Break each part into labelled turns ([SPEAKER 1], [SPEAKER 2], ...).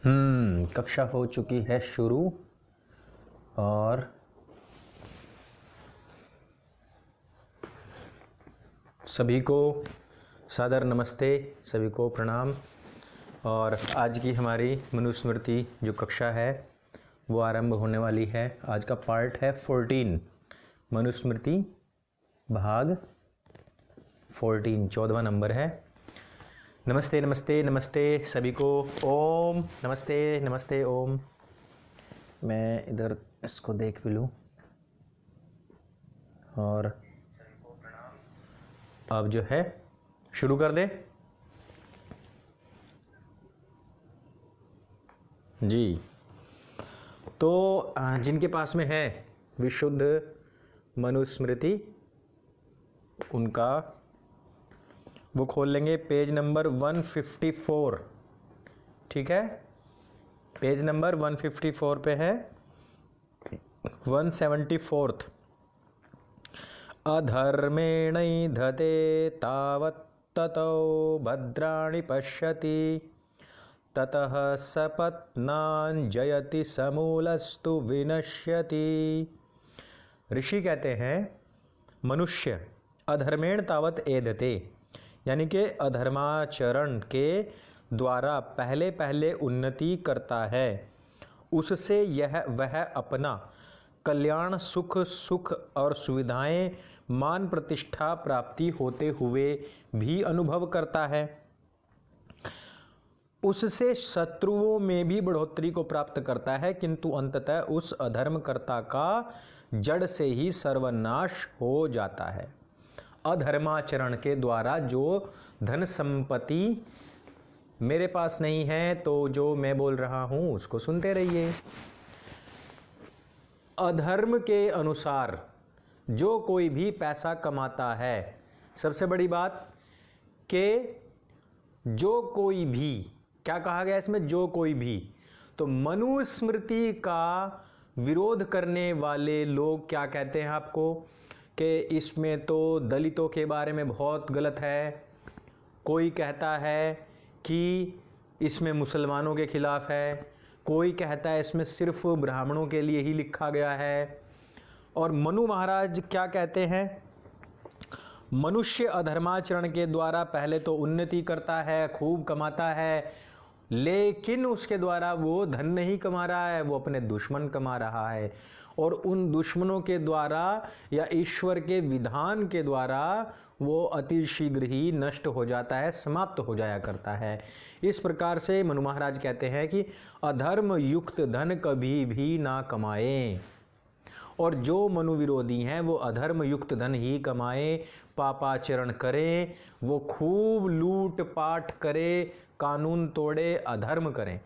[SPEAKER 1] कक्षा हो चुकी है शुरू और सभी को सादर नमस्ते, सभी को प्रणाम। और आज की हमारी मनुस्मृति जो कक्षा है वो आरंभ होने वाली है। आज का पार्ट है 14 मनुस्मृति भाग 14, 14वां नंबर है। नमस्ते नमस्ते नमस्ते सभी को। ओम नमस्ते नमस्ते ओम। मैं इधर इसको देख भी लूँ और अब जो है शुरू कर दे जी। तो जिनके पास में है विशुद्ध मनुस्मृति उनका वो खोल लेंगे पेज नंबर 154। ठीक है, पेज नंबर 154 पे है 174। अधर्मेणैधते तावत् ततो भद्राणि पश्यति ततः सपत्नान् जयति समूलस्तु विनश्यति। ऋषि कहते हैं मनुष्य अधर्मेण तावत् एधते यानी कि अधर्माचरण के द्वारा पहले पहले उन्नति करता है, उससे वह अपना कल्याण सुख और सुविधाएं मान प्रतिष्ठा प्राप्ति होते हुए भी अनुभव करता है। उससे शत्रुओं में भी बढ़ोतरी को प्राप्त करता है, किंतु अंततः उस अधर्मकर्ता का जड़ से ही सर्वनाश हो जाता है। अधर्माचरण के द्वारा जो धन संपत्ति मेरे पास नहीं है, तो जो मैं बोल रहा हूं उसको सुनते रहिए। अधर्म के अनुसार जो कोई भी पैसा कमाता है, सबसे बड़ी बात कि जो कोई भी, क्या कहा गया इसमें, जो कोई भी, तो मनुस्मृति का विरोध करने वाले लोग क्या कहते हैं आपको कि इसमें तो दलितों के बारे में बहुत गलत है। कोई कहता है कि इसमें मुसलमानों के खिलाफ है, कोई कहता है इसमें सिर्फ ब्राह्मणों के लिए ही लिखा गया है। और मनु महाराज क्या कहते हैं, मनुष्य अधर्माचरण के द्वारा पहले तो उन्नति करता है, खूब कमाता है, लेकिन उसके द्वारा वो धन नहीं कमा रहा है, वो अपने दुश्मन कमा रहा है। और उन दुश्मनों के द्वारा या ईश्वर के विधान के द्वारा वो अति शीघ्र ही नष्ट हो जाता है, समाप्त हो जाया करता है। इस प्रकार से मनु महाराज कहते हैं कि अधर्म युक्त धन कभी भी ना कमाएं, और जो मनु विरोधी हैं वो अधर्म युक्त धन ही कमाएं, पापाचरण करें, वो खूब लूट पाट करें, कानून तोड़े, अधर्म करें।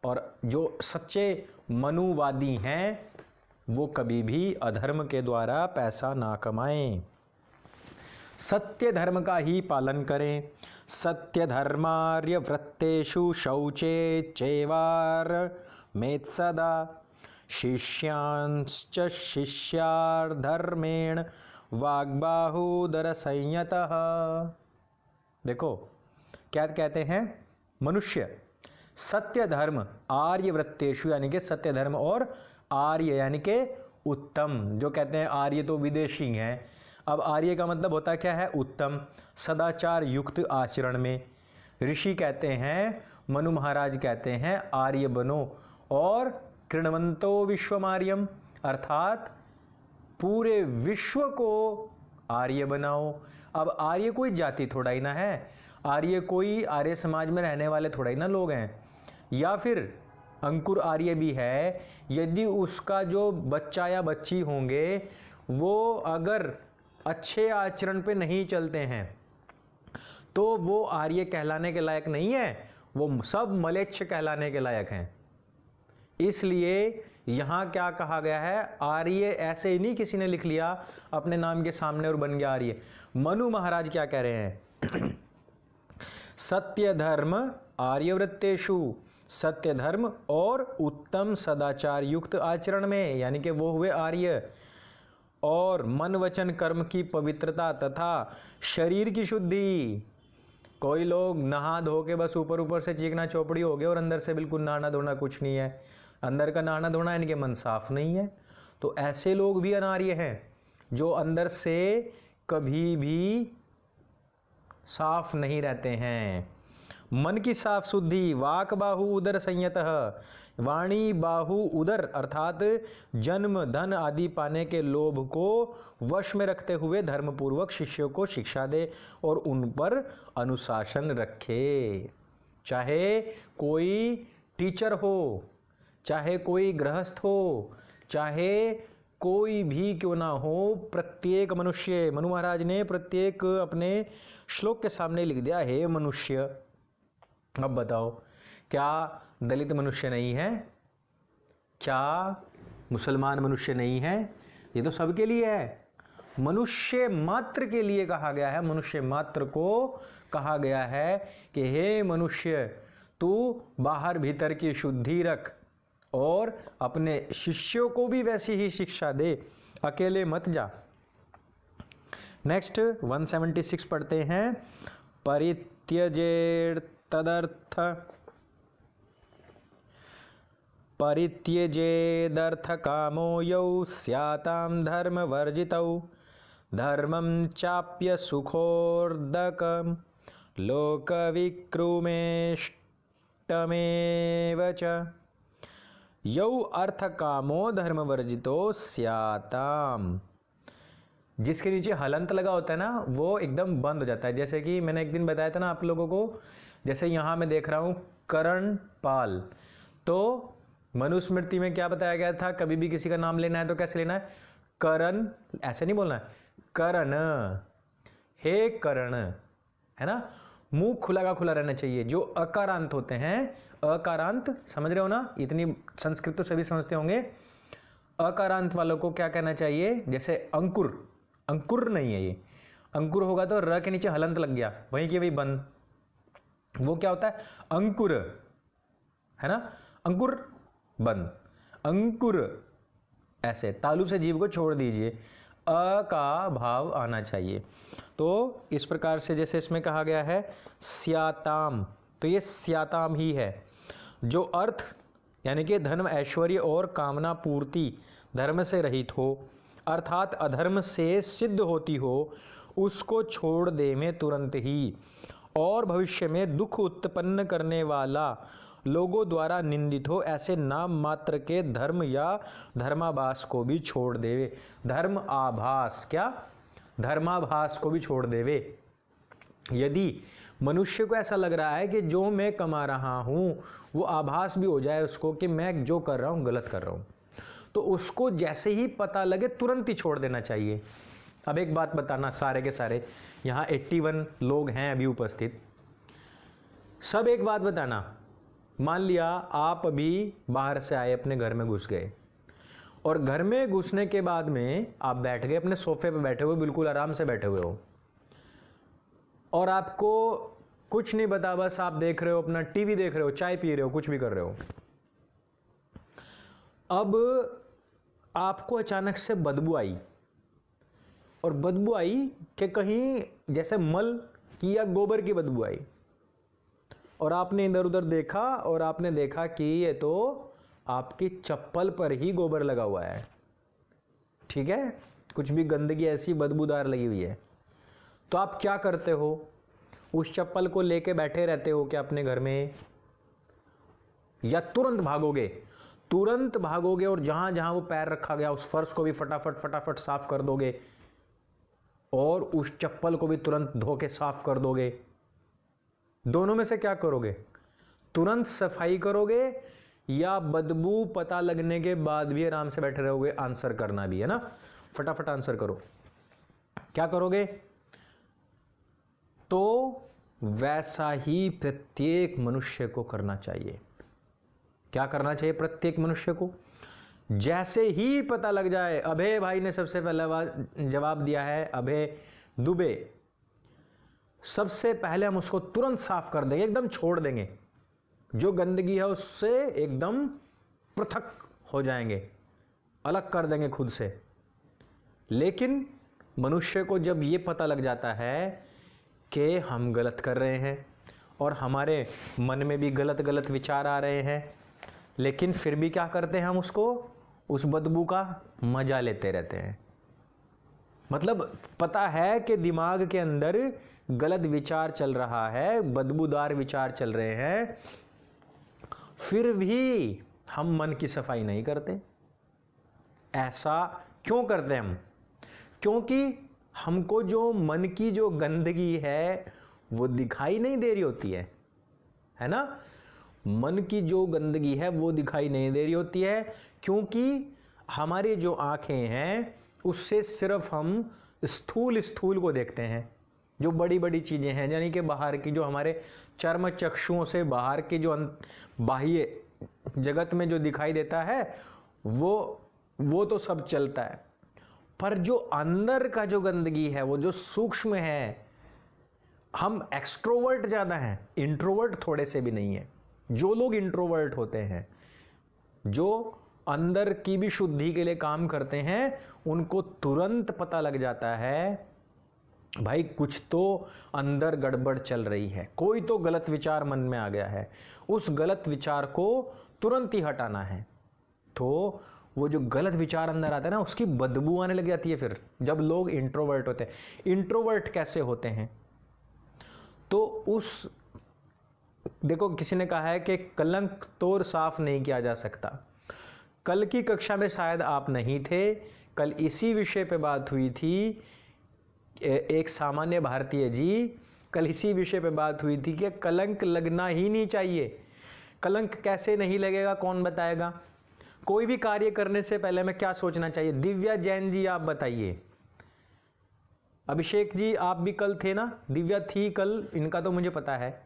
[SPEAKER 1] और जो सच्चे मनुवादी हैं वो कभी भी अधर्म के द्वारा पैसा ना कमाएं, सत्य धर्म का ही पालन करें। सत्य धर्मार्य वृत्तेषु शौचे चैवार मेत्सदा शिष्यांश्च शिष्यार्धर्मेण वाग्बाहुदर संयतः। देखो क्या कहते हैं, मनुष्य सत्य धर्म आर्य वृत्तेषु यानी कि सत्य धर्म और आर्य यानी कि उत्तम, जो कहते हैं आर्य तो विदेशी हैं, अब आर्य का मतलब होता क्या है, उत्तम, सदाचार युक्त आचरण में। ऋषि कहते हैं, मनु महाराज कहते हैं आर्य बनो और कृण्वन्तो विश्वमार्यम, अर्थात पूरे विश्व को आर्य बनाओ। अब आर्य कोई जाति थोड़ा ही ना है, आर्य कोई आर्य समाज में रहने वाले थोड़ा ही ना लोग हैं, या फिर अंकुर आर्य भी है। यदि उसका जो बच्चा या बच्ची होंगे वो अगर अच्छे आचरण पे नहीं चलते हैं तो वो आर्य कहलाने के लायक नहीं है, वो सब मलेच्छ कहलाने के लायक हैं। इसलिए यहां क्या कहा गया है, आर्य ऐसे ही नहीं किसी ने लिख लिया अपने नाम के सामने और बन गया आर्य। मनु महाराज क्या कह रहे हैं, सत्य धर्म आर्यवृत्तेषु, सत्य धर्म और उत्तम सदाचार युक्त आचरण में, यानी कि वो हुए आर्य। और मन वचन कर्म की पवित्रता तथा शरीर की शुद्धि, कोई लोग नहा धो के बस ऊपर ऊपर से चीकना चौपड़ी हो गए और अंदर से बिल्कुल नहाना धोना कुछ नहीं है, अंदर का नहाना धोना, इनके मन साफ नहीं है। तो ऐसे लोग भी अनार्य हैं जो अंदर से कभी भी साफ नहीं रहते हैं। मन की साफ शुद्धि, वाक बाहु उदर संयतः, वाणी बाहु उदर अर्थात जन्म धन आदि पाने के लोभ को वश में रखते हुए धर्मपूर्वक शिष्यों को शिक्षा दे और उन पर अनुशासन रखे। चाहे कोई टीचर हो, चाहे कोई गृहस्थ हो, चाहे कोई भी क्यों ना हो, प्रत्येक मनुष्य, मनु महाराज ने प्रत्येक अपने श्लोक के सामने लिख दिया, हे मनुष्य। अब बताओ, क्या दलित मनुष्य नहीं है? क्या मुसलमान मनुष्य नहीं है? ये तो सबके लिए है। मनुष्य मात्र के लिए कहा गया है, मनुष्य मात्र को कहा गया है कि हे मनुष्य, तू बाहर भीतर की शुद्धि रख और अपने शिष्यों को भी वैसी ही शिक्षा दे, अकेले मत जा। नेक्स्ट 176 पढ़ते हैं। परित्यजेत तदर्थ परित्यजेदर्थ कामो यौ स्यातां धर्म वर्जितौ धर्मं चाप्य सुखोर्दकं लोकविक्रुमेष्टमेव च यौ अर्थ कामो धर्म वर्जितो स्याताम। जिसके नीचे हलंत लगा होता है ना, वो एकदम बंद हो जाता है। जैसे कि मैंने एक दिन बताया था ना आप लोगों को, जैसे यहाँ मैं देख रहा हूँ करणपाल, तो मनुस्मृति में क्या बताया गया था, कभी भी किसी का नाम लेना है तो कैसे लेना है, करण, ऐसे नहीं बोलना है, करण, हे करण, है ना। मुंह खुला का खुला रहना चाहिए। जो अकारांत होते हैं, अकारांत समझ रहे हो ना, इतनी संस्कृत तो सभी समझते होंगे। अकारांत वालों को क्या कहना चाहिए, जैसे अंकुर, अंकुर नहीं है ये, अंकुर होगा तो र के नीचे हलंत लग गया, वहीं के वही बंद, वो क्या होता है, अंकुर, है ना, अंकुर बंद, अंकुर, ऐसे तालु से जीभ को छोड़ दीजिए, अ का भाव आना चाहिए। तो इस प्रकार से जैसे इसमें कहा गया है स्याताम, तो ये स्याताम ही है। जो अर्थ यानी कि धर्म, ऐश्वर्य और कामना पूर्ति धर्म से रहित हो, अर्थात अधर्म से सिद्ध होती हो, उसको छोड़ दे में तुरंत ही, और भविष्य में दुख उत्पन्न करने वाला, लोगों द्वारा निंदित हो ऐसे नाम मात्र के धर्म या धर्माभास को भी छोड़ देवे। धर्म आभास, क्या, धर्माभास को भी छोड़ देवे। यदि मनुष्य को ऐसा लग रहा है कि जो मैं कमा रहा हूँ वो आभास भी हो जाए उसको कि मैं जो कर रहा हूँ गलत कर रहा हूँ, तो उसको जैसे ही पता लगे तुरंत ही छोड़ देना चाहिए। अब एक बात बताना, सारे के सारे यहाँ 81 लोग हैं अभी उपस्थित, सब एक बात बताना। मान लिया आप अभी बाहर से आए, अपने घर में घुस गए, और घर में घुसने के बाद में आप बैठ गए, अपने सोफे पे बैठे हुए, बिल्कुल आराम से बैठे हुए हो, और आपको कुछ नहीं पता, बस आप देख रहे हो, अपना टीवी देख रहे हो, चाय पी रहे हो, कुछ भी कर रहे हो। अब आपको अचानक से बदबू आई, और बदबू आई कि कहीं जैसे मल की या गोबर की बदबू आई, और आपने इधर उधर देखा और आपने देखा कि ये तो आपकी चप्पल पर ही गोबर लगा हुआ है, ठीक है, कुछ भी गंदगी ऐसी बदबूदार लगी हुई है। तो आप क्या करते हो, उस चप्पल को लेके बैठे रहते हो क्या अपने घर में, या तुरंत भागोगे, तुरंत भागोगे और जहां जहां वो पैर रखा गया उस फर्श को भी फटाफट फटाफट साफ कर दोगे, और उस चप्पल को भी तुरंत धो के साफ कर दोगे। दोनों में से क्या करोगे, तुरंत सफाई करोगे या बदबू पता लगने के बाद भी आराम से बैठे रहोगे? आंसर करना भी है ना, फटाफट आंसर करो, क्या करोगे? तो वैसा ही प्रत्येक मनुष्य को करना चाहिए। क्या करना चाहिए प्रत्येक मनुष्य को? जैसे ही पता लग जाए, अभय भाई ने सबसे पहला जवाब दिया है, अभय दुबे, सबसे पहले हम उसको तुरंत साफ कर देंगे, एकदम छोड़ देंगे, जो गंदगी है उससे एकदम पृथक हो जाएंगे, अलग कर देंगे खुद से। लेकिन मनुष्य को जब ये पता लग जाता है कि हम गलत कर रहे हैं और हमारे मन में भी गलत गलत विचार आ रहे हैं, लेकिन फिर भी क्या करते हैं, हम उस बदबू का मजा लेते रहते हैं। मतलब पता है कि दिमाग के अंदर गलत विचार चल रहा है, बदबूदार विचार चल रहे हैं, फिर भी हम मन की सफाई नहीं करते। ऐसा क्यों करते हैं हम? क्योंकि हमको जो मन की जो गंदगी है वो दिखाई नहीं दे रही होती है ना? मन की जो गंदगी है वो दिखाई नहीं दे रही होती है, क्योंकि हमारी जो आंखें हैं उससे सिर्फ हम स्थूल को देखते हैं, जो बड़ी बड़ी चीज़ें हैं, यानी कि बाहर की, जो हमारे चर्म चक्षुओं से बाहर के जो बाह्य जगत में जो दिखाई देता है वो तो सब चलता है। पर जो अंदर का जो गंदगी है, वो जो सूक्ष्म है, हम एक्सट्रोवर्ट ज़्यादा हैं, इंट्रोवर्ट थोड़े से भी नहीं है। जो लोग इंट्रोवर्ट होते हैं, जो अंदर की भी शुद्धि के लिए काम करते हैं, उनको तुरंत पता लग जाता है भाई कुछ तो अंदर गड़बड़ चल रही है, कोई तो गलत विचार मन में आ गया है, उस गलत विचार को तुरंत ही हटाना है। तो वो जो गलत विचार अंदर आता है ना, उसकी बदबू आने लग जाती है फिर, जब लोग इंट्रोवर्ट होते हैं। इंट्रोवर्ट कैसे होते हैं? तो देखो, किसी ने कहा है कि कलंक तोड़ साफ नहीं किया जा सकता। कल की कक्षा में शायद आप नहीं थे, कल इसी विषय पे बात हुई थी। एक सामान्य भारतीय जी, कल इसी विषय पे बात हुई थी कि कलंक लगना ही नहीं चाहिए। कलंक कैसे नहीं लगेगा, कौन बताएगा? कोई भी कार्य करने से पहले हमें क्या सोचना चाहिए? दिव्या जैन जी आप बताइए। अभिषेक जी आप भी कल थे ना? दिव्या थी कल, इनका तो मुझे पता है।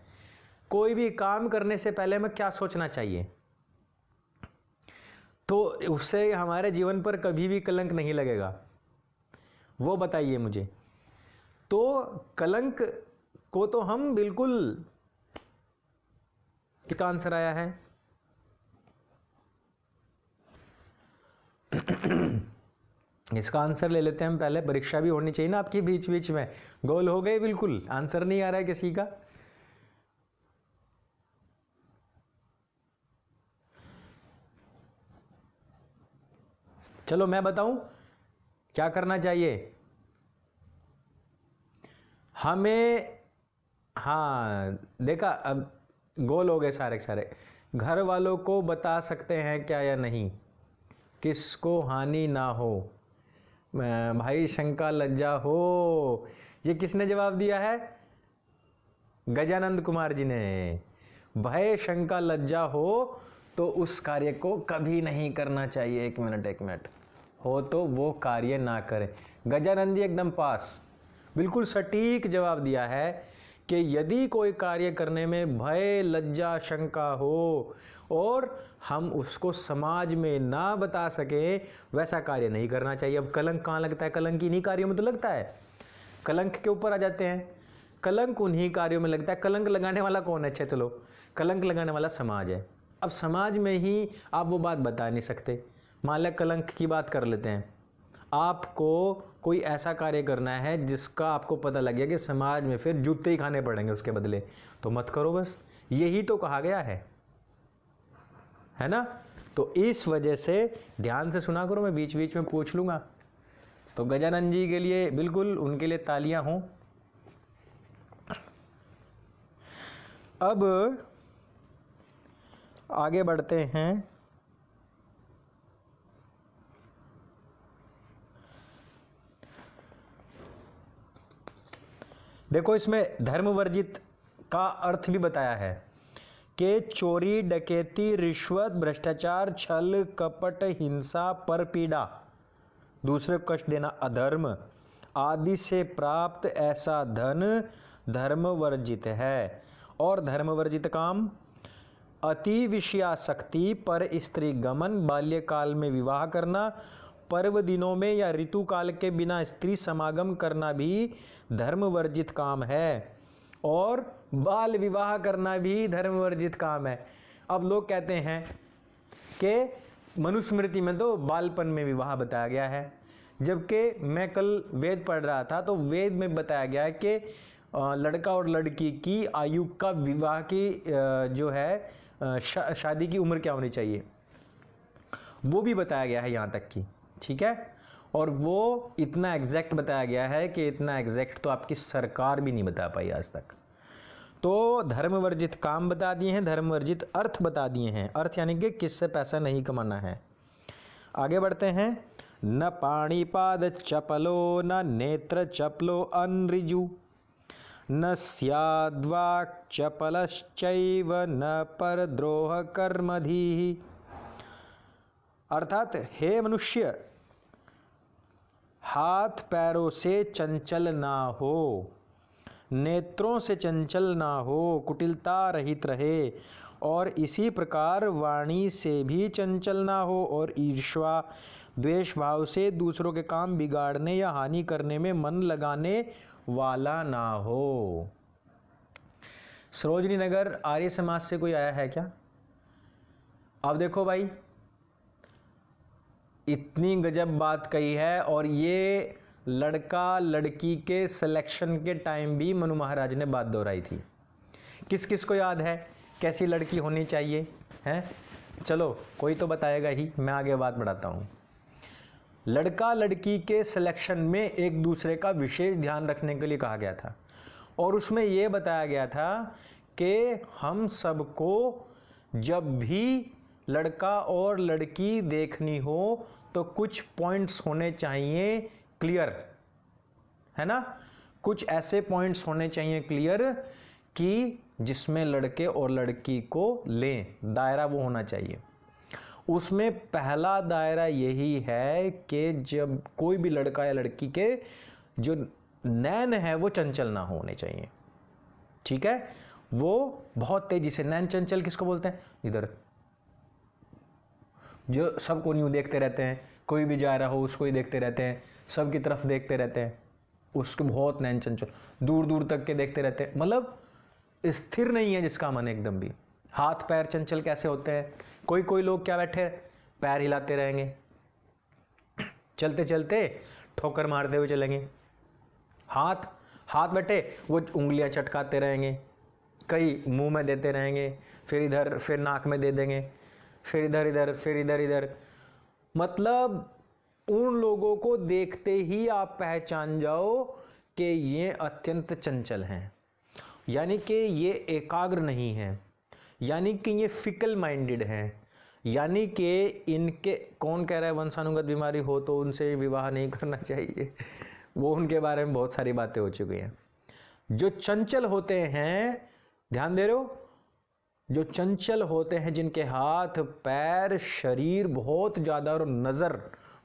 [SPEAKER 1] कोई भी काम करने से पहले हमें क्या सोचना चाहिए? तो उससे हमारे जीवन पर कभी भी कलंक नहीं लगेगा, वो बताइए मुझे। तो कलंक को तो हम बिल्कुल, क्या आंसर आया है? इसका आंसर ले लेते हैं हम पहले, परीक्षा भी होनी चाहिए ना आपकी बीच बीच में। गोल हो गए बिल्कुल, आंसर नहीं आ रहा है किसी का। चलो मैं बताऊं क्या करना चाहिए हमें। हाँ देखा, अब गोल हो गए सारे के सारे। घर वालों को बता सकते हैं क्या या नहीं, किसको हानि ना हो, भाई शंका लज्जा हो। ये किसने जवाब दिया है? गजानंद कुमार जी ने। भय शंका लज्जा हो तो उस कार्य को कभी नहीं करना चाहिए। एक मिनट हो तो वो कार्य ना करें। गजानंद जी एकदम पास, बिल्कुल सटीक जवाब दिया है कि यदि कोई कार्य करने में भय लज्जा शंका हो और हम उसको समाज में ना बता सके, वैसा कार्य नहीं करना चाहिए। अब कलंक कहाँ लगता है? कलंक इन्हीं कार्यों में तो लगता है। कलंक के ऊपर आ जाते हैं, कलंक उन्हीं कार्यों में लगता है। कलंक लगाने वाला कौन है? चलो, कलंक लगाने वाला समाज है। अब समाज में ही आप वो बात बता नहीं सकते। मान लिया कलंक की बात कर लेते हैं, आपको कोई ऐसा कार्य करना है जिसका आपको पता लग गया कि समाज में फिर जूते ही खाने पड़ेंगे उसके बदले, तो मत करो। बस यही तो कहा गया है ना? तो इस वजह से ध्यान से सुना करो, मैं बीच बीच में पूछ लूंगा। तो गजानंद जी के लिए बिल्कुल, उनके लिए तालियां हों। अब आगे बढ़ते हैं। देखो, इसमें धर्म वर्जित का अर्थ भी बताया है कि चोरी डकैती रिश्वत भ्रष्टाचार छल कपट हिंसा परपीड़ा दूसरे को कष्ट देना अधर्म आदि से प्राप्त ऐसा धन धर्म वर्जित है। और धर्म वर्जित काम अति विषयासक्ति पर स्त्री गमन बाल्यकाल में विवाह करना पर्व दिनों में या ऋतुकाल के बिना स्त्री समागम करना भी धर्म वर्जित काम है। और बाल विवाह करना भी धर्म वर्जित काम है। अब लोग कहते हैं कि मनुस्मृति में तो बालपन में विवाह बताया गया है, जबकि मैं कल वेद पढ़ रहा था तो वेद में बताया गया है कि लड़का और लड़की की आयु का विवाह की जो है शादी की उम्र क्या होनी चाहिए, वो भी बताया गया है यहाँ तक की, ठीक है। और वो इतना एग्जैक्ट बताया गया है कि इतना एग्जैक्ट तो आपकी सरकार भी नहीं बता पाई आज तक। तो धर्म वर्जित काम बता दिए हैं, धर्म वर्जित अर्थ बता दिए हैं। अर्थ यानी कि किससे पैसा नहीं कमाना है। आगे बढ़ते हैं। न पाणिपाद चपलो न नेत्र चपलो अनऋजु न स्याद्वाक् चपलश्चैव न परद्रोह कर्मधीः। अर्थात हे मनुष्य, हाथ पैरों से चंचल ना हो, नेत्रों से चंचल ना हो, कुटिलता रहित रहे, और इसी प्रकार वाणी से भी चंचल ना हो और ईर्ष्या द्वेष भाव से दूसरों के काम बिगाड़ने या हानि करने में मन लगाने वाला ना हो। सरोजनी नगर आर्य समाज से कोई आया है क्या? अब देखो भाई, इतनी गजब बात कही है, और ये लड़का लड़की के सिलेक्शन के टाइम भी मनु महाराज ने बात दोहराई थी। किस किस को याद है कैसी लड़की होनी चाहिए हैं? चलो कोई तो बताएगा ही, मैं आगे बात बढ़ाता हूँ। लड़का लड़की के सिलेक्शन में एक दूसरे का विशेष ध्यान रखने के लिए कहा गया था, और उसमें यह बताया गया था कि हम सबको जब भी लड़का और लड़की देखनी हो तो कुछ पॉइंट्स होने चाहिए क्लियर, है ना। कुछ ऐसे पॉइंट्स होने चाहिए क्लियर कि जिसमें लड़के और लड़की को लें, दायरा वो होना चाहिए। उसमें पहला दायरा यही है कि जब कोई भी लड़का या लड़की के जो नैन है वो चंचल ना होने चाहिए, ठीक है। वो बहुत तेजी से, नैन चंचल किसको बोलते हैं? इधर जो सबको न्यू देखते रहते हैं, कोई भी जा रहा हो उसको ही देखते रहते हैं, सबकी तरफ देखते रहते हैं, उसके बहुत नैन चंचल, दूर दूर तक के देखते रहते हैं, मतलब स्थिर नहीं है जिसका मन एकदम भी। हाथ पैर चंचल कैसे होते हैं? कोई कोई लोग क्या बैठे पैर हिलाते रहेंगे, चलते चलते ठोकर मारते हुए चलेंगे, हाथ बैठे वो उंगलियां चटकाते रहेंगे, कई मुंह में देते रहेंगे, फिर इधर, फिर नाक में दे देंगे, फिर इधर इधर, फिर इधर इधर। मतलब उन लोगों को देखते ही आप पहचान जाओ कि ये अत्यंत चंचल हैं, यानी कि ये एकाग्र नहीं हैं, यानी कि ये फिकल माइंडेड हैं, यानी कि इनके, कौन कह रहा है वंशानुगत बीमारी हो तो उनसे विवाह नहीं करना चाहिए, वो उनके बारे में बहुत सारी बातें हो चुकी हैं। जो चंचल होते हैं, ध्यान दे रहे हो, जो चंचल होते हैं, जिनके हाथ पैर शरीर बहुत ज़्यादा और नज़र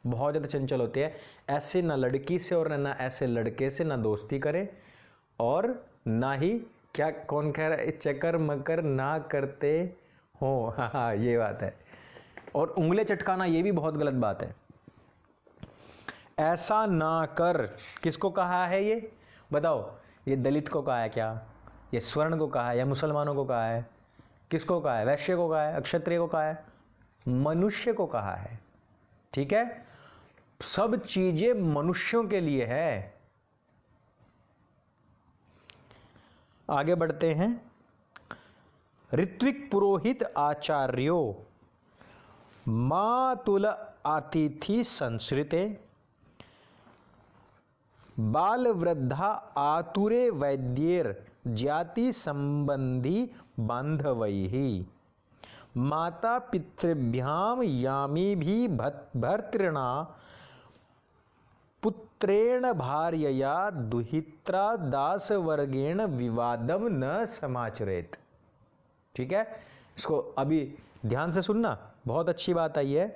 [SPEAKER 1] बहुत ज़्यादा चंचल होते हैं, ऐसे ना लड़की से और ना ऐसे लड़के से ना दोस्ती करें, और ना ही क्या, कौन कह रहा है, चक्कर मकर ना करते हो, हाँ ये बात है। और उंगली चटकाना ये भी बहुत गलत बात है। ऐसा ना कर, किसको कहा है ये बताओ? ये दलित को कहा है क्या? ये स्वर्ण को कहा है, या मुसलमानों को कहा है? किसको कहा है? वैश्य को कहा है? क्षत्रिय को कहा है? मनुष्य को कहा है, ठीक है। सब चीजें मनुष्यों के लिए है। आगे बढ़ते हैं। ऋत्विक पुरोहित आचार्यो मातुल अतिथि संस्कृते बाल वृद्धा आतुरे वैद्येर जाति संबंधी बांधवैहि माता पितृभ्याम यामी भी भर्तृणा पुत्रेण भार्यया दुहित्रा दास वर्गेण विवादम न समाचरेत। ठीक है, इसको अभी ध्यान से सुनना, बहुत अच्छी बात आई है।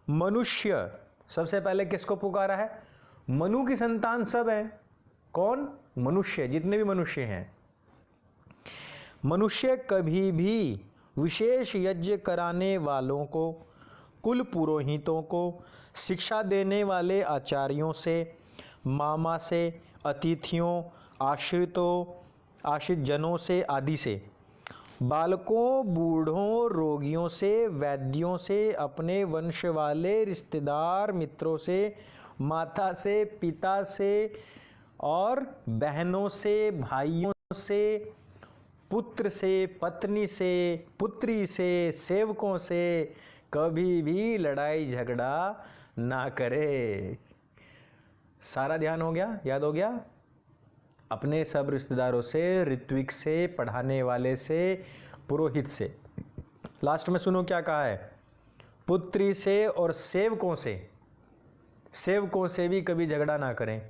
[SPEAKER 1] मनुष्य सबसे पहले किसको पुकारा है? मनु की संतान सब है। कौन? मनुष्य, जितने भी मनुष्य हैं। मनुष्य कभी भी विशेष यज्ञ कराने वालों को, कुल पुरोहितों को, शिक्षा देने वाले आचार्यों से, मामा से, अतिथियों, आश्रितों, आश्रित जनों से आदि से, बालकों, बूढ़ों, रोगियों से, वैद्यों से, अपने वंश वाले रिश्तेदार मित्रों से, माता से, पिता से और बहनों से, भाइयों से, पुत्र से, पत्नी से, पुत्री से, सेवकों से कभी भी लड़ाई झगड़ा ना करे। सारा ध्यान हो गया, याद हो गया? अपने सब रिश्तेदारों से, ऋत्विक से, पढ़ाने वाले से, पुरोहित से। लास्ट में सुनो क्या कहा है, पुत्री से और सेवकों से भी कभी झगड़ा ना करें।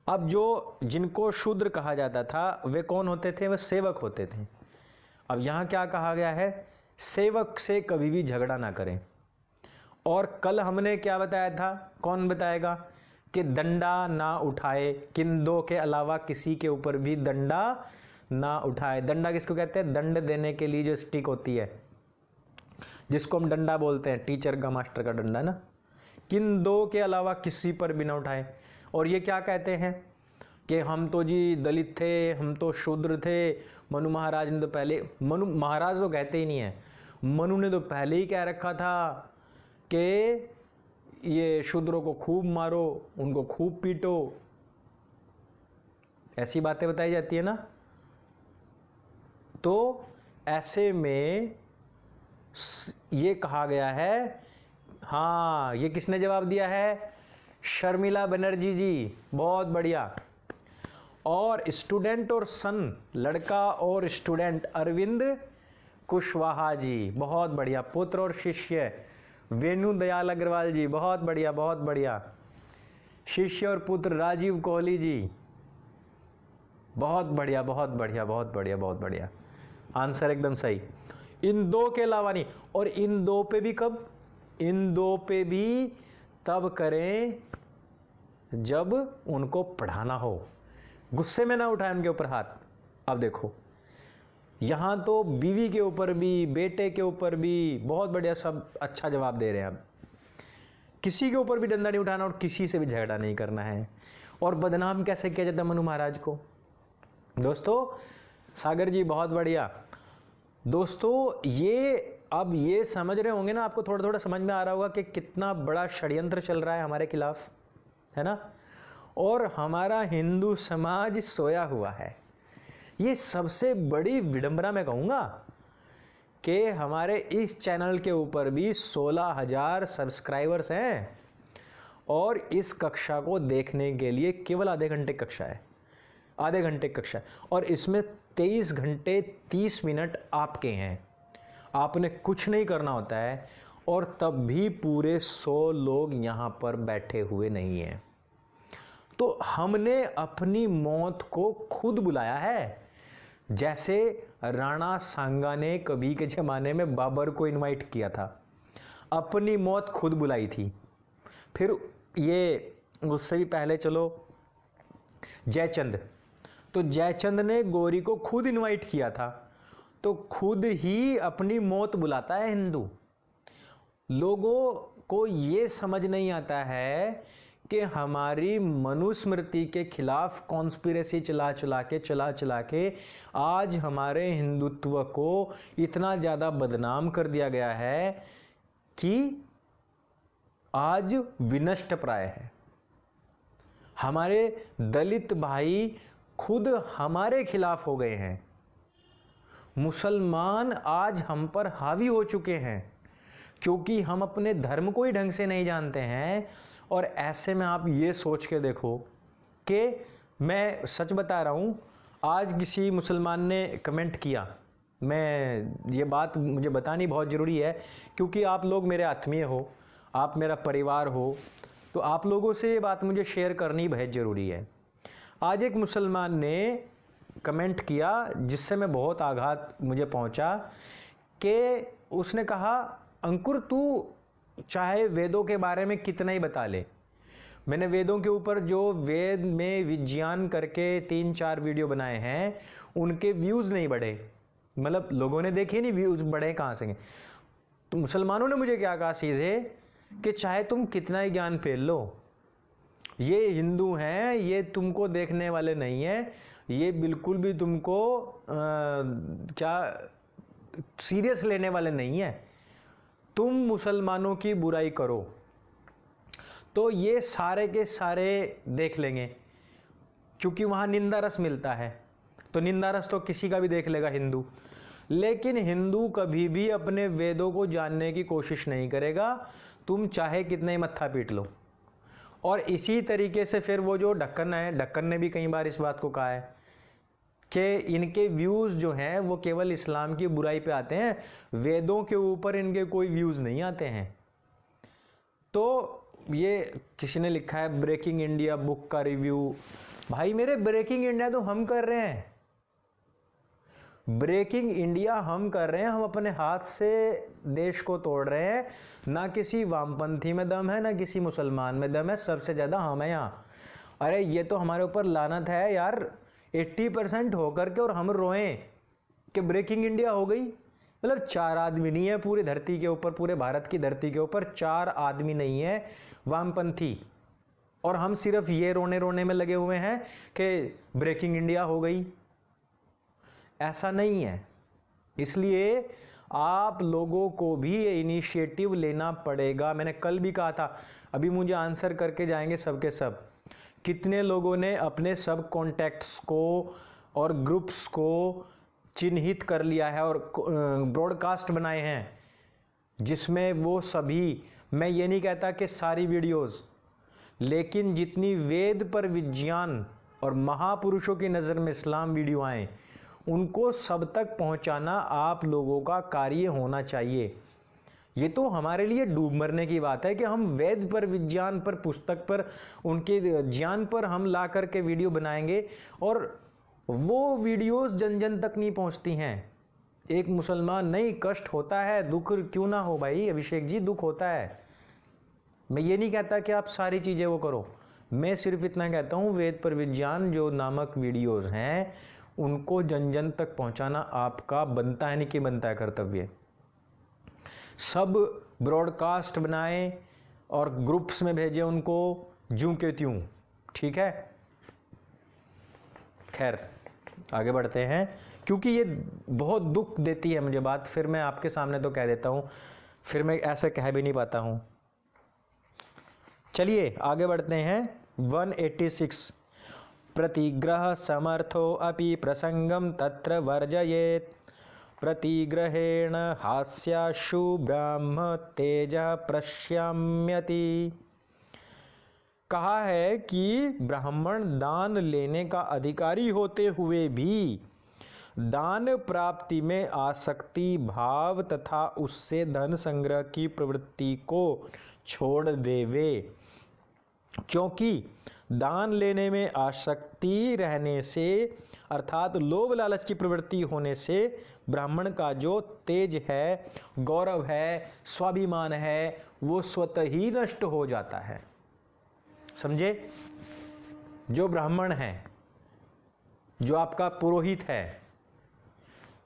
[SPEAKER 1] अब जो जिनको शूद्र कहा जाता था वे कौन होते थे? वे सेवक होते थे। अब यहाँ क्या कहा गया है, सेवक से कभी भी झगड़ा ना करें। और कल हमने क्या बताया था, कौन बताएगा, कि दंडा ना उठाए, किन दो के अलावा किसी के ऊपर भी दंडा ना उठाए। दंडा किसको कहते हैं? दंड देने के लिए जो स्टिक होती है, जिसको हम डंडा बोलते हैं, टीचर का, मास्टर का डंडा ना। किन दो के अलावा किसी पर भी ना उठाए। और ये क्या कहते हैं कि हम तो जी दलित थे, हम तो शूद्र थे। मनु महाराज ने तो पहले, मनु महाराज तो कहते ही नहीं है, मनु ने तो पहले ही कह रखा था कि ये शूद्रों को खूब मारो, उनको खूब पीटो। ऐसी बातें बताई जाती है ना। तो ऐसे में ये कहा गया है, हाँ, ये किसने जवाब दिया है? शर्मिला बनर्जी जी, बहुत बढ़िया। और स्टूडेंट और सन, लड़का और स्टूडेंट, अरविंद कुशवाहा जी, बहुत बढ़िया। पुत्र और शिष्य, वेणु दयाल अग्रवाल जी, बहुत बढ़िया, बहुत बढ़िया। शिष्य और पुत्र, राजीव कोहली जी, बहुत बढ़िया, बहुत बढ़िया, बहुत बढ़िया, बहुत बढ़िया। आंसर एकदम सही। इन दो के अलावा नहीं। और इन दो पे भी कब? इन दो पे भी तब करें जब उनको पढ़ाना हो। गुस्से में ना उठाएं उनके ऊपर हाथ। अब देखो, यहां तो बीवी के ऊपर भी, बेटे के ऊपर भी बहुत बढ़िया, सब अच्छा जवाब दे रहे हैं। अब किसी के ऊपर भी डंडा नहीं उठाना और किसी से भी झगड़ा नहीं करना है। और बदनाम कैसे किया जाता है मनु महाराज को? दोस्तों, सागर जी बहुत बढ़िया। दोस्तों, ये अब ये समझ रहे होंगे ना, आपको थोड़ा थोड़ा समझ में आ रहा होगा कि कितना बड़ा षड्यंत्र चल रहा है हमारे खिलाफ, है ना। और हमारा हिंदू समाज सोया हुआ है। ये सबसे बड़ी विडंबना मैं कहूँगा कि हमारे इस चैनल के ऊपर भी 16,000 सब्सक्राइबर्स हैं और इस कक्षा को देखने के लिए केवल आधे घंटे कक्षा है, आधे घंटे कक्षा है। और इसमें 23 घंटे 30 मिनट आपके हैं। आपने कुछ नहीं करना होता है और तब भी पूरे 100 लोग यहाँ पर बैठे हुए नहीं हैं। तो हमने अपनी मौत को खुद बुलाया है। जैसे राणा सांगा ने कभी के ज़माने में बाबर को इनवाइट किया था, अपनी मौत खुद बुलाई थी। फिर ये उससे भी पहले चलो जयचंद, तो जयचंद ने गौरी को खुद इनवाइट किया था। तो खुद ही अपनी मौत बुलाता है हिंदू। लोगों को ये समझ नहीं आता है कि हमारी मनुस्मृति के खिलाफ कॉन्स्पिरेसी चला चला के आज हमारे हिंदुत्व को इतना ज़्यादा बदनाम कर दिया गया है कि आज विनष्ट प्राय है। हमारे दलित भाई खुद हमारे खिलाफ हो गए हैं। मुसलमान आज हम पर हावी हो चुके हैं क्योंकि हम अपने धर्म को ही ढंग से नहीं जानते हैं। और ऐसे में आप ये सोच के देखो कि मैं सच बता रहा हूँ, आज किसी मुसलमान ने कमेंट किया, मैं ये बात मुझे बतानी बहुत ज़रूरी है क्योंकि आप लोग मेरे आत्मीय हो, आप मेरा परिवार हो, तो आप लोगों से ये बात मुझे शेयर करनी बहुत ज़रूरी है। आज एक मुसलमान ने कमेंट किया जिससे मैं बहुत आघात मुझे पहुंचा कि उसने कहा, अंकुर तू चाहे वेदों के बारे में कितना ही बता ले, मैंने वेदों के ऊपर जो वेद में विज्ञान करके 3-4 वीडियो बनाए हैं उनके व्यूज़ नहीं बढ़े, मतलब लोगों ने देखे नहीं, व्यूज़ बढ़े कहाँ से। तो मुसलमानों ने मुझे क्या कहा सीधे कि चाहे तुम कितना ही ज्ञान फैल लो, ये हिंदू हैं, ये तुमको देखने वाले नहीं हैं, ये बिल्कुल भी तुमको क्या सीरियस लेने वाले नहीं हैं, तुम मुसलमानों की बुराई करो तो ये सारे के सारे देख लेंगे। क्योंकि वहाँ निंदा रस मिलता है। तो निंदा रस तो किसी का भी देख लेगा हिंदू, लेकिन हिंदू कभी भी अपने वेदों को जानने की कोशिश नहीं करेगा, तुम चाहे कितने ही मत्था पीट लो। और इसी तरीके से फिर वो जो ढक्कन है, ढक्कन ने भी कई बार इस बात को कहा है कि इनके व्यूज़ जो हैं वो केवल इस्लाम की बुराई पे आते हैं, वेदों के ऊपर इनके कोई व्यूज़ नहीं आते हैं। तो ये किसी ने लिखा है ब्रेकिंग इंडिया बुक का रिव्यू। भाई मेरे, ब्रेकिंग इंडिया तो हम कर रहे हैं, ब्रेकिंग इंडिया हम कर रहे हैं, हम अपने हाथ से देश को तोड़ रहे हैं। ना किसी वामपंथी में दम है, ना किसी मुसलमान में दम है, सबसे ज़्यादा हम हैं यहाँ। अरे ये तो हमारे ऊपर लानत है यार, 80% होकर के और हम रोएं कि ब्रेकिंग इंडिया हो गई। मतलब 4 आदमी नहीं है पूरी धरती के ऊपर, पूरे भारत की धरती के ऊपर 4 आदमी नहीं है वामपंथी, और हम सिर्फ ये रोने रोने में लगे हुए हैं कि ब्रेकिंग इंडिया हो गई। ऐसा नहीं है। इसलिए आप लोगों को भी ये इनिशिएटिव लेना पड़ेगा। मैंने कल भी कहा था, अभी मुझे आंसर करके जाएंगे सबके सब, कितने लोगों ने अपने सब कॉन्टैक्ट्स को और ग्रुप्स को चिन्हित कर लिया है और ब्रॉडकास्ट बनाए हैं, जिसमें वो सभी, मैं ये नहीं कहता कि सारी वीडियोस, लेकिन जितनी वेद पर विज्ञान और महापुरुषों की नज़र में इस्लाम वीडियो आए, उनको सब तक पहुंचाना आप लोगों का कार्य होना चाहिए। ये तो हमारे लिए डूब मरने की बात है कि हम वेद पर, विज्ञान पर, पुस्तक पर, उनके ज्ञान पर हम ला करके वीडियो बनाएंगे और वो वीडियोस जन जन तक नहीं पहुंचती हैं। एक मुसलमान, नहीं कष्ट होता है, दुख क्यों ना हो भाई अभिषेक जी, दुख होता है। मैं ये नहीं कहता कि आप सारी चीज़ें वो करो, मैं सिर्फ इतना कहता हूँ वेद पर विज्ञान जो नामक वीडियोस हैं उनको जन जन तक पहुंचाना आपका बनता है, नहीं कि बनता है कर्तव्य। सब ब्रॉडकास्ट बनाएं और ग्रुप्स में भेजें उनको, ज्यों के त्यों, ठीक है। खैर आगे बढ़ते हैं, क्योंकि ये बहुत दुख देती है मुझे बात, फिर मैं आपके सामने तो कह देता हूँ, फिर मैं ऐसे कह भी नहीं पाता हूँ। चलिए आगे बढ़ते हैं। 186 प्रतिग्रह समर्थो अपि प्रसंगम तत्र वर्जयेत् प्रतिग्रहेण हास्याशु ब्रह्म तेज प्रश्याम्यति। कहा है कि ब्राह्मण दान लेने का अधिकारी होते हुए भी दान प्राप्ति में आसक्ति भाव तथा उससे धन संग्रह की प्रवृत्ति को छोड़ देवे, क्योंकि दान लेने में आसक्ति रहने से अर्थात लोभ लालच की प्रवृत्ति होने से ब्राह्मण का जो तेज है, गौरव है, स्वाभिमान है, वो स्वतः ही नष्ट हो जाता है। समझे? जो ब्राह्मण है, जो आपका पुरोहित है,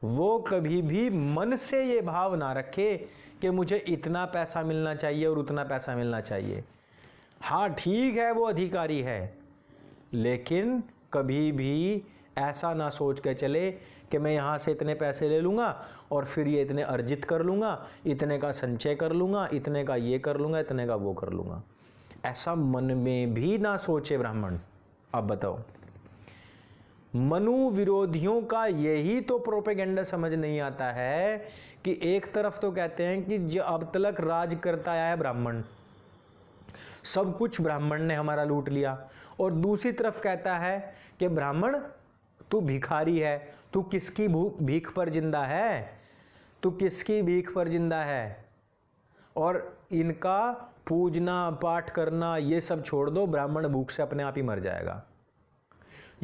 [SPEAKER 1] वो कभी भी मन से ये भाव ना रखे कि मुझे इतना पैसा मिलना चाहिए और उतना पैसा मिलना चाहिए। हाँ ठीक है वो अधिकारी है, लेकिन कभी भी ऐसा ना सोच के चले कि मैं यहाँ से इतने पैसे ले लूँगा और फिर ये इतने अर्जित कर लूँगा, इतने का संचय कर लूँगा, इतने का ये कर लूँगा, इतने का वो कर लूँगा। ऐसा मन में भी ना सोचे ब्राह्मण। अब बताओ, मनु विरोधियों का यही तो प्रोपेगेंडा समझ नहीं आता है कि एक तरफ तो कहते हैं कि जो अब तक राज करता आया है ब्राह्मण, सब कुछ ब्राह्मण ने हमारा लूट लिया, और दूसरी तरफ कहता है कि ब्राह्मण तू भिखारी है, तू किसकी भीख पर जिंदा है, तू किसकी भीख पर जिंदा है। और इनका पूजना पाठ करना ये सब छोड़ दो, ब्राह्मण भूख से अपने आप ही मर जाएगा।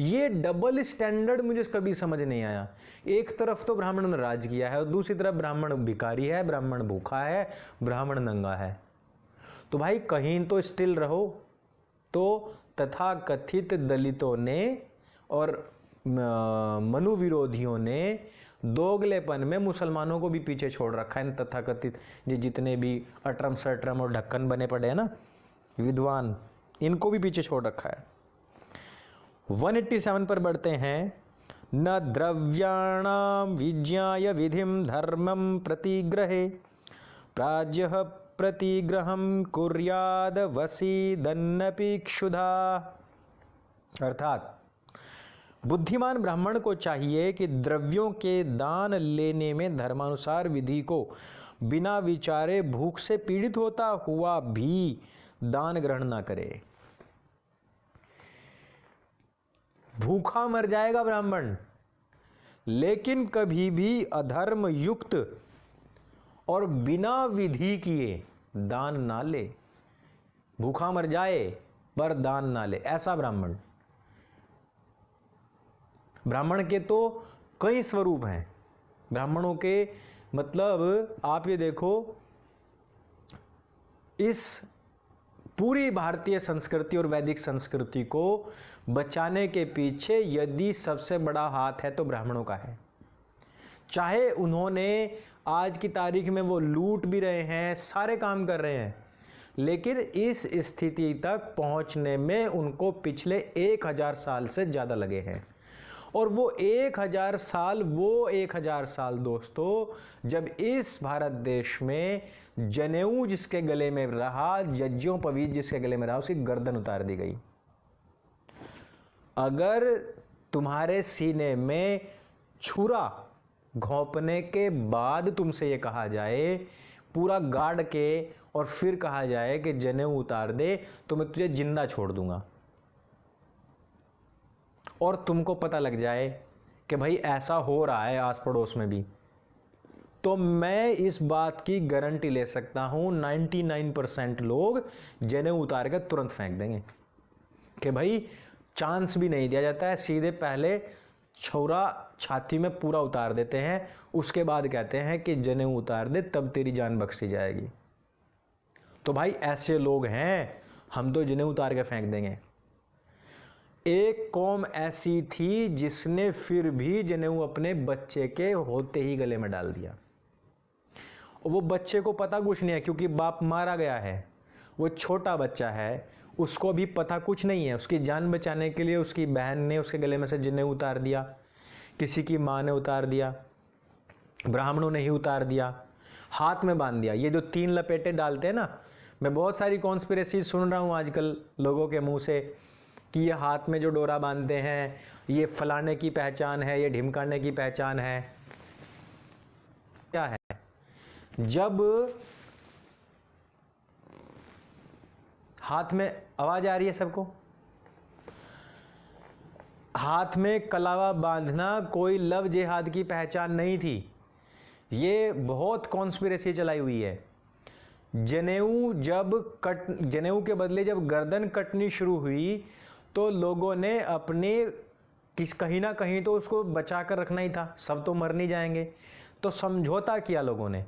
[SPEAKER 1] ये डबल स्टैंडर्ड मुझे कभी समझ नहीं आया। एक तरफ तो ब्राह्मण ने राज किया है और दूसरी तरफ ब्राह्मण भिखारी है, ब्राह्मण भूखा है, ब्राह्मण नंगा है। तो भाई कहीं तो स्टिल रहो। तो तथा कथित दलितों ने और मनु विरोधियों ने दोगलेपन में मुसलमानों को भी पीछे छोड़ रखा है। इन तथाकथित जितने भी अटरम सटरम और ढक्कन बने पड़े हैं ना विद्वान, इनको भी पीछे छोड़ रखा है। 187 पर बढ़ते हैं। न द्रव्याणाम विज्ञाय विधिम धर्मम प्रतिग्रहे प्राज्यः प्रतिग्रहम कुर्याद वसीदन्नपि क्षुधा। अर्थात बुद्धिमान ब्राह्मण को चाहिए कि द्रव्यों के दान लेने में धर्मानुसार विधि को बिना विचारे भूख से पीड़ित होता हुआ भी दान ग्रहण ना करे। भूखा मर जाएगा ब्राह्मण, लेकिन कभी भी अधर्म युक्त और बिना विधि किए दान ना ले। भूखा मर जाए पर दान ना ले, ऐसा ब्राह्मण। ब्राह्मण के तो कई स्वरूप हैं। ब्राह्मणों के मतलब आप ये देखो, इस पूरी भारतीय संस्कृति और वैदिक संस्कृति को बचाने के पीछे यदि सबसे बड़ा हाथ है तो ब्राह्मणों का है। चाहे उन्होंने आज की तारीख में वो लूट भी रहे हैं, सारे काम कर रहे हैं, लेकिन इस स्थिति तक पहुंचने में उनको पिछले 1000 साल से ज़्यादा लगे हैं। और वो 1000 साल दोस्तों, जब इस भारत देश में जनेऊ जिसके गले में रहा, यज्ञोपवीत जिसके गले में रहा, उसकी गर्दन उतार दी गई। अगर तुम्हारे सीने में छुरा घोंपने के बाद तुमसे ये कहा जाए, पूरा गाड़ के और फिर कहा जाए कि जनेऊ उतार दे, तो मैं तुझे जिंदा छोड़ दूंगा, और तुमको पता लग जाए कि भाई ऐसा हो रहा है आस पड़ोस में भी, तो मैं इस बात की गारंटी ले सकता हूं 99% लोग जनेऊ उतार कर तुरंत फेंक देंगे कि भाई चांस भी नहीं दिया जाता है, सीधे पहले छुरा छाती में पूरा उतार देते हैं, उसके बाद कहते हैं कि जनेऊ उतार दे तब तेरी जान बख्शी जाएगी। तो भाई ऐसे लोग हैं, हम तो जनेऊ उतार के फेंक देंगे। एक कौम ऐसी थी जिसने फिर भी जनेऊ अपने बच्चे के होते ही गले में डाल दिया। वो बच्चे को पता कुछ नहीं है, क्योंकि बाप मारा गया है, वो छोटा बच्चा है, उसको भी पता कुछ नहीं है। उसकी जान बचाने के लिए उसकी बहन ने उसके गले में से जनेऊ उतार दिया, किसी की माँ ने उतार दिया, ब्राह्मणों ने ही उतार दिया, हाथ में बांध दिया। ये जो 3 लपेटे डालते हैं ना, मैं बहुत सारी कॉन्स्पिरेसी सुन रहा हूँ आजकल लोगों के मुंह से कि ये हाथ में जो डोरा बांधते हैं ये फलाने की पहचान है, ये ढिमकाने की पहचान है। क्या है? जब हाथ में, आवाज आ रही है सबको? हाथ में कलावा बांधना कोई लव जिहाद की पहचान नहीं थी। ये बहुत कॉन्स्पिरेसी चलाई हुई है। जनेऊ के बदले जब गर्दन कटनी शुरू हुई तो लोगों ने अपने कहीं ना कहीं तो उसको बचा कर रखना ही था, सब तो मर नहीं जाएंगे, तो समझौता किया लोगों ने,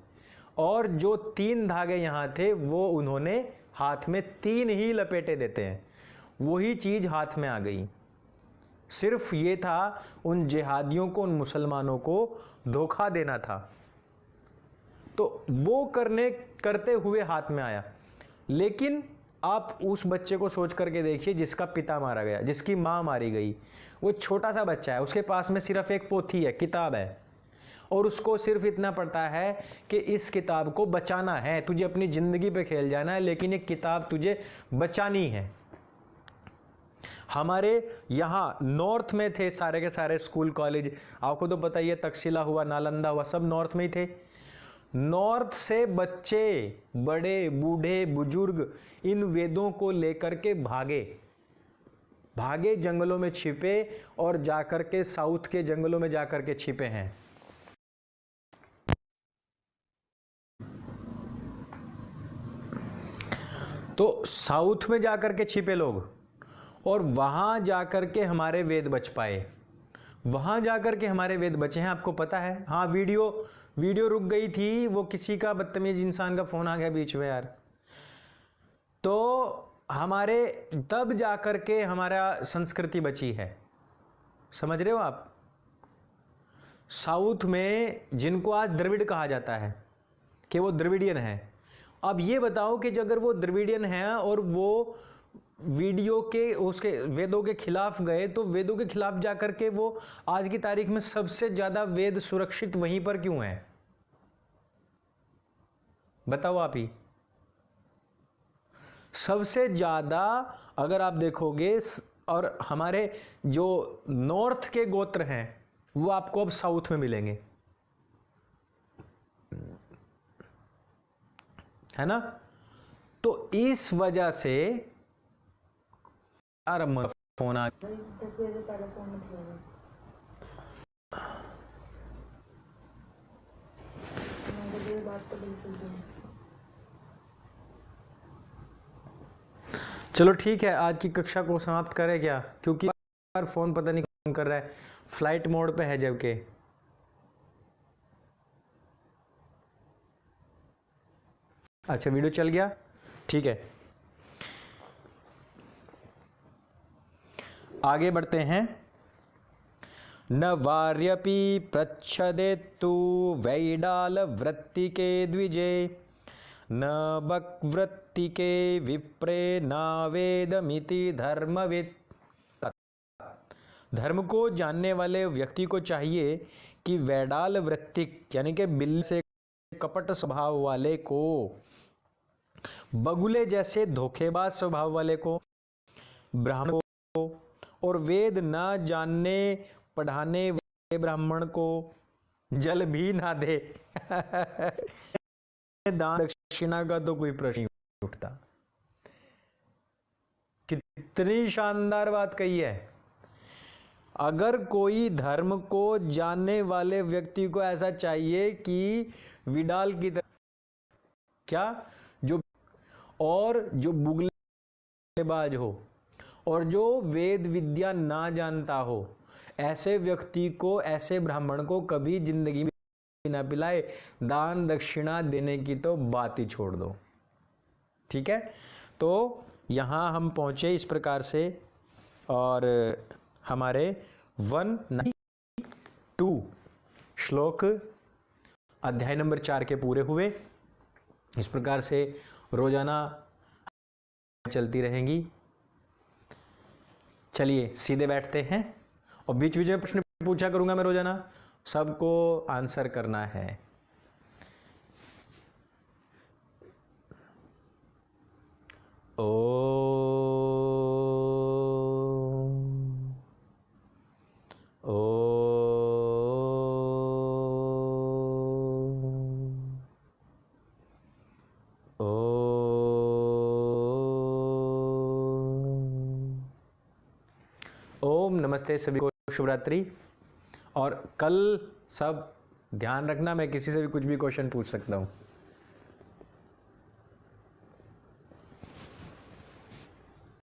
[SPEAKER 1] और जो 3 धागे यहाँ थे वो उन्होंने हाथ में 3 ही लपेटे देते हैं, वही चीज हाथ में आ गई। सिर्फ ये था उन जिहादियों को, उन मुसलमानों को धोखा देना था, तो वो करते हुए हाथ में आया। लेकिन आप उस बच्चे को सोच करके देखिए जिसका पिता मारा गया, जिसकी माँ मारी गई, वो छोटा सा बच्चा है, उसके पास में सिर्फ एक पोथी है, किताब है, और उसको सिर्फ इतना पता है कि इस किताब को बचाना है, तुझे अपनी जिंदगी पे खेल जाना है, लेकिन ये किताब तुझे बचानी है। हमारे यहाँ नॉर्थ में थे सारे के सारे स्कूल कॉलेज, आपको तो पता ही है, तक्षशिला हुआ, नालंदा हुआ, सब नॉर्थ में ही थे। नॉर्थ से बच्चे, बड़े बूढ़े बुजुर्ग इन वेदों को लेकर के भागे जंगलों में छिपे, और जाकर के साउथ के जंगलों में जाकर के छिपे हैं। तो साउथ में जाकर के छिपे लोग, और वहां जाकर के हमारे वेद बच पाए, वहां जाकर के हमारे वेद बचे हैं। आपको पता है? हाँ, वीडियो रुक गई थी, वो किसी का बदतमीज इंसान का फोन आ गया बीच में यार, तो हमारे तब जाकर के हमारा संस्कृति बची है। समझ रहे हो आप? साउथ में जिनको आज द्रविड़ कहा जाता है कि वो द्रविडियन है, अब ये बताओ कि अगर वो द्रविडियन है और वो उसके वेदों के खिलाफ गए, तो वेदों के खिलाफ जाकर के वो आज की तारीख में सबसे ज्यादा वेद सुरक्षित वहीं पर क्यों है? बताओ आप ही। सबसे ज्यादा अगर आप देखोगे और हमारे जो नॉर्थ के गोत्र हैं वो आपको अब साउथ में मिलेंगे, है ना। तो इस वजह से फोन आ
[SPEAKER 2] 10 बजे पहले फोन मत लेना। बात तो बिल्कुल भी।
[SPEAKER 1] चलो ठीक है, आज की कक्षा को समाप्त करें क्या, क्योंकि बार फोन पता नहीं कौन कर रहा है, फ्लाइट मोड पे है जबकि। अच्छा वीडियो चल गया, ठीक है। आगे बढ़ते हैं। न वार्यपि प्रच्छदे तु वैडाल वृत्ति के द्विजे, न बक्वृत्ति के विप्रे नावेदमिति धर्मविद। धर्म को जानने वाले व्यक्ति को चाहिए कि वैडाल वृत्तिक यानी कि बिल्ली से कपट स्वभाव वाले को, बगुले जैसे धोखेबाज स्वभाव वाले को, ब्राह्मण को और वेद न जानने पढ़ाने वाले ब्राह्मण को जल भी ना दे। दान दक्षिणा का तो कोई प्रश्न नहीं उठता। कितनी शानदार बात कही है। अगर कोई धर्म को जानने वाले व्यक्ति को ऐसा चाहिए कि विडाल की तरह, क्या, जो बुगलेबाज हो और जो वेद विद्या ना जानता हो, ऐसे व्यक्ति को, ऐसे ब्राह्मण को कभी जिंदगी में ना पिलाए, दान दक्षिणा देने की तो बात ही छोड़ दो। ठीक है, तो यहां हम पहुंचे इस प्रकार से और हमारे 192 श्लोक अध्याय नंबर 4 के पूरे हुए। इस प्रकार से रोजाना चलती रहेंगी। चलिए सीधे बैठते हैं और बीच बीच में प्रश्न पूछा करूंगा मैं रोजाना, सबको आंसर करना है। ओम नमस्ते, सभी को शुभ रात्रि। और कल सब ध्यान रखना, मैं किसी से भी कुछ भी क्वेश्चन पूछ सकता हूँ।